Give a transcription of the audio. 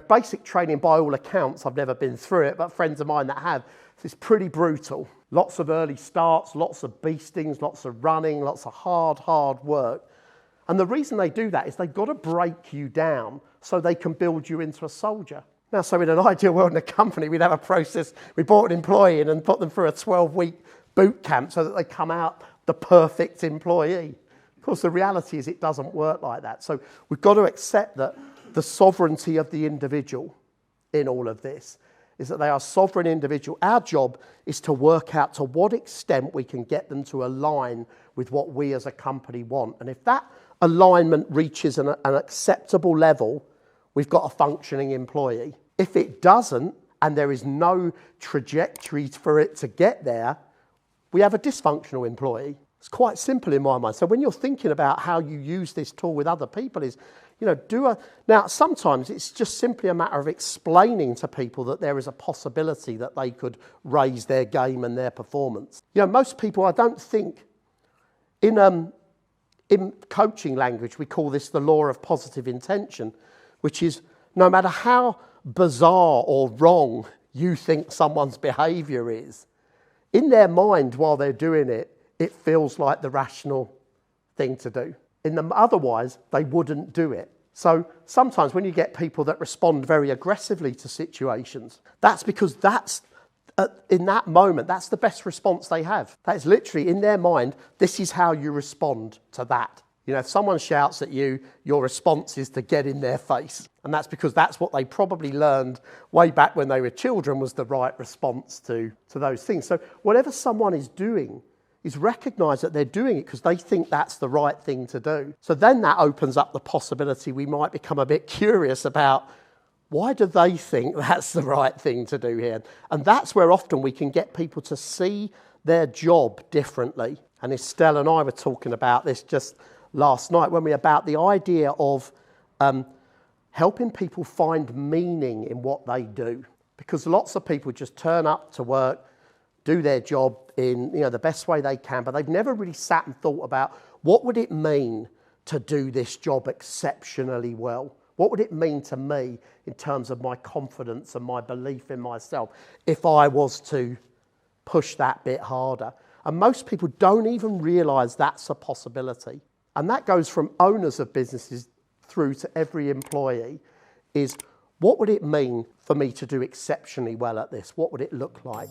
Basic training, by all accounts, I've never been through it, but friends of mine that have, it's pretty brutal. Lots of early starts, lots of beastings, lots of running, lots of hard work. And the reason they do that is they've got to break you down so they can build you into a soldier. Now, so in an ideal world in a company, we'd have a process, we brought an employee in and put them through a 12-week boot camp so that they come out the perfect employee. Of course, the reality is it doesn't work like that. So we've got to accept that the sovereignty of the individual in all of this is that they are sovereign individual. Our job is to work out to what extent we can get them to align with what we as a company want. And if that alignment reaches an acceptable level, we've got a functioning employee. If it doesn't, and there is no trajectory for it to get there, we have a dysfunctional employee. It's quite simple in my mind. So when you're thinking about how you use this tool with other people is, now sometimes it's just simply a matter of explaining to people that there is a possibility that they could raise their game and their performance. Most people, I don't think, in coaching language, we call this the law of positive intention, which is no matter how bizarre or wrong you think someone's behaviour is, in their mind while they're doing it, it feels like the rational thing to do. Otherwise, they wouldn't do it. So sometimes when you get people that respond very aggressively to situations, that's because in that moment, that's the best response they have. That is literally in their mind, this is how you respond to that. If someone shouts at you, your response is to get in their face. And that's because that's what they probably learned way back when they were children was the right response to those things. So whatever someone is doing is recognise that they're doing it because they think that's the right thing to do. So then that opens up the possibility we might become a bit curious about why do they think that's the right thing to do here? And that's where often we can get people to see their job differently. And Estelle and I were talking about this just last night about the idea of helping people find meaning in what they do. Because lots of people just turn up to work, do their job in the best way they can, but they've never really sat and thought about what would it mean to do this job exceptionally well? What would it mean to me in terms of my confidence and my belief in myself if I was to push that bit harder? And most people don't even realise that's a possibility. And that goes from owners of businesses through to every employee is what would it mean for me to do exceptionally well at this? What would it look like?